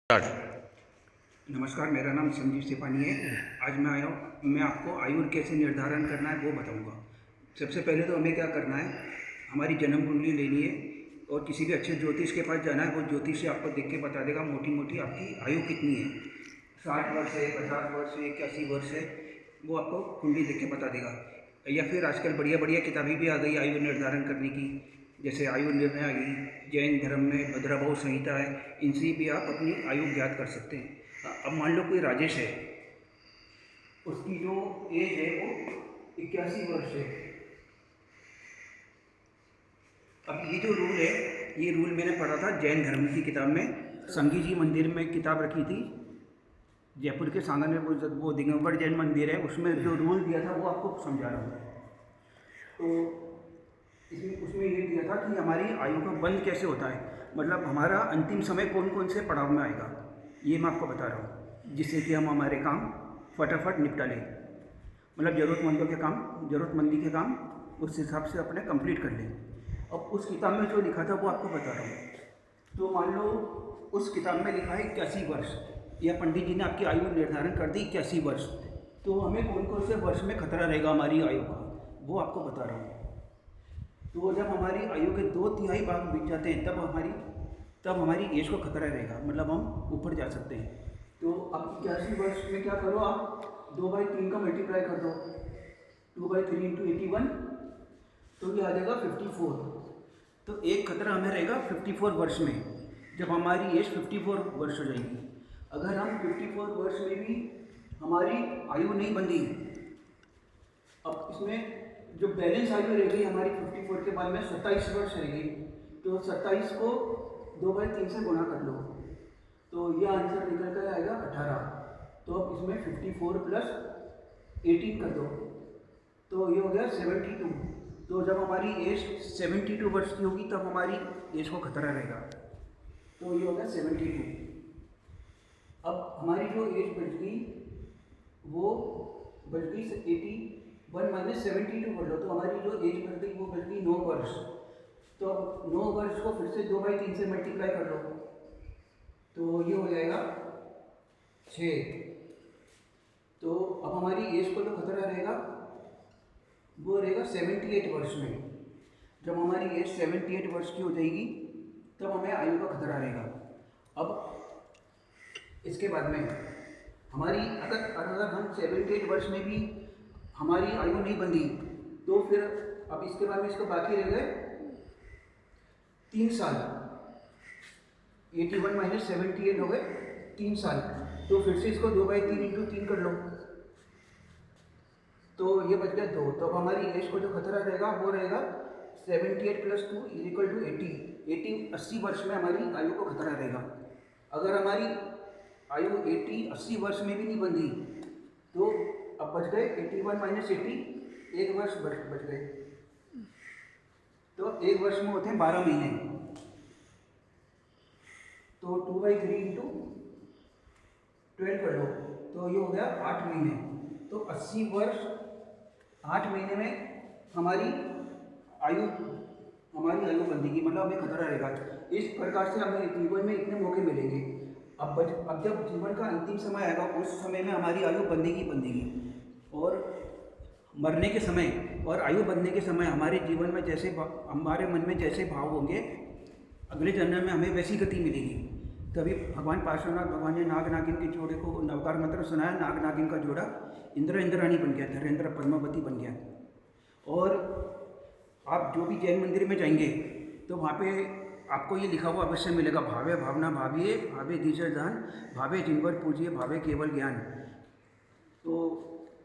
नमस्कार, मेरा नाम संजीव सिपानी है। आज मैं आया हूँ, मैं आपको आयु कैसे निर्धारण करना है वो बताऊँगा। सबसे पहले तो हमें क्या करना है, हमारी जन्म कुंडली लेनी है और किसी भी अच्छे ज्योतिष के पास जाना है। वो ज्योतिष से आपको देख के बता देगा मोटी मोटी आपकी आयु कितनी है, 60 वर्ष है, 50 वर्ष है, 81 वर्ष है, वो आपको कुंडली देख के बता देगा। या फिर आजकल बढ़िया बढ़िया किताबें भी आ गई आयु निर्धारण करने की, जैसे आयु निर्णय आ गई, जैन धर्म में भद्रभाव संहिता है, इनसे भी आप अपनी आयु ज्ञात कर सकते हैं। अब मान लो कोई राजेश है, उसकी जो एज है वो 81 वर्ष है। अब ये जो रूल है, ये रूल मैंने पढ़ा था जैन धर्म की किताब में, संगी जी मंदिर में किताब रखी थी जयपुर के सांगा में, वो दिगंबर जैन मंदिर है, उसमें जो रूल दिया था वो आपको समझा रहा हूँ। तो उसमें ये दिया था कि हमारी आयु का बंद कैसे होता है, मतलब हमारा अंतिम समय कौन कौन से पड़ाव में आएगा, ये मैं आपको बता रहा हूँ, जिससे कि हम हमारे काम फटाफट निपटा लें। मतलब ज़रूरतमंदी के काम उस हिसाब से अपने कंप्लीट कर लें। अब उस किताब में जो लिखा था वो आपको बता रहा हूँ। तो मान लो उस किताब में लिखा है 81 वर्ष, या पंडित जी ने आपकी आयु निर्धारण कर दी 81 वर्ष, तो हमें कौन कौन से वर्ष में खतरा रहेगा हमारी आयु का, वो आपको बता रहा हूँ। तो जब हमारी आयु के 2/3 भाग बीत जाते हैं तब हमारी एज को खतरा रहेगा, मतलब हम ऊपर जा सकते हैं। तो अब 81 वर्ष में क्या करो, आप 2/3 का मल्टीप्लाई कर दो, 2/3 × 81, तो ये आ जाएगा 54। तो एक खतरा हमें रहेगा 54 वर्ष में, जब हमारी एज 54 वर्ष हो जाएगी। अगर हम 54 वर्ष में भी हमारी आयु नहीं बंधी, अब इसमें जो बैलेंस आयु रहेगी हमारी 54 के बाद में 27 वर्ष रहेगी, तो 27 को 2/3 से गुणा कर लो, तो यह आंसर निकल कर आएगा 18। तो अब इसमें 54 + 18 कर दो, तो ये हो गया 72। तो जब हमारी एज 72 वर्ष की होगी तब हमारी एज को खतरा रहेगा, तो ये हो गया 72। अब हमारी जो एज बच गई वो बच गई 81 - 72 कर लो, तो हमारी जो एज बच गई वो बच गई 9 वर्ष। तो अब 9 वर्ष को फिर से 2/3 से मल्टीप्लाई कर लो, तो ये हो जाएगा 6। तो अब हमारी एज को जो खतरा रहेगा वो रहेगा 78 वर्ष में। जब हमारी एज 78 वर्ष की हो जाएगी तब हमें आयु का खतरा रहेगा। अब इसके बाद में हमारी अगर हम 78 वर्ष में भी हमारी आयु नहीं बंधी, तो फिर अब इसके बाद में इसको बाकी रह गए 3 साल। 81 - 78 हो गए 3 साल, तो फिर से इसको 2/3 × 3 कर लो, तो ये बच गया 2। तो अब हमारी एज को जो खतरा रहेगा वो रहेगा 78 + 2 = 80। 80 वर्ष में हमारी आयु को खतरा रहेगा। अगर हमारी आयु 80 वर्ष में भी नहीं बंधी, तो अब बच गए 81 - 80, 1 वर्ष बच गए। तो 1 वर्ष में होते हैं 12 महीने, तो 2/3 × 12 कर लो, तो ये हो गया 8 महीने। तो 80 वर्ष 8 महीने में हमारी आयु बंधेगी, मतलब हमें खतरा रहेगा। इस प्रकार से हमें जीवन में इतने मौके मिलेंगे। अब जब जीवन का अंतिम समय आएगा उस समय में हमारी आयु बंधेगी। और मरने के समय और आयु बंधने के समय हमारे जीवन में हमारे मन में जैसे भाव होंगे, अगले जन्म में हमें वैसी गति मिलेगी। तभी भगवान पार्श्वनाथ भगवान ने नाग नागिन के जोड़े को नवकार मंत्र सुनाया, नाग नागिन का जोड़ा इंद्राणी बन गया, धरेंद्र पद्मावती बन गया। और आप जो भी जैन मंदिर में जाएंगे तो वहाँ पे आपको ये लिखा हुआ अवश्य मिलेगा, भावे भावना भाविये, भावे दीजय दान, भावे जिनवर पूजिए, भावे केवल ज्ञान। तो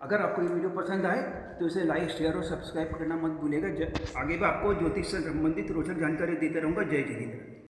अगर आपको ये वीडियो पसंद आए तो इसे लाइक, शेयर और सब्सक्राइब करना मत भूलिएगा। आगे भी आपको ज्योतिष से संबंधित रोचक जानकारी देते रहूँगा। जय जितेंद्र।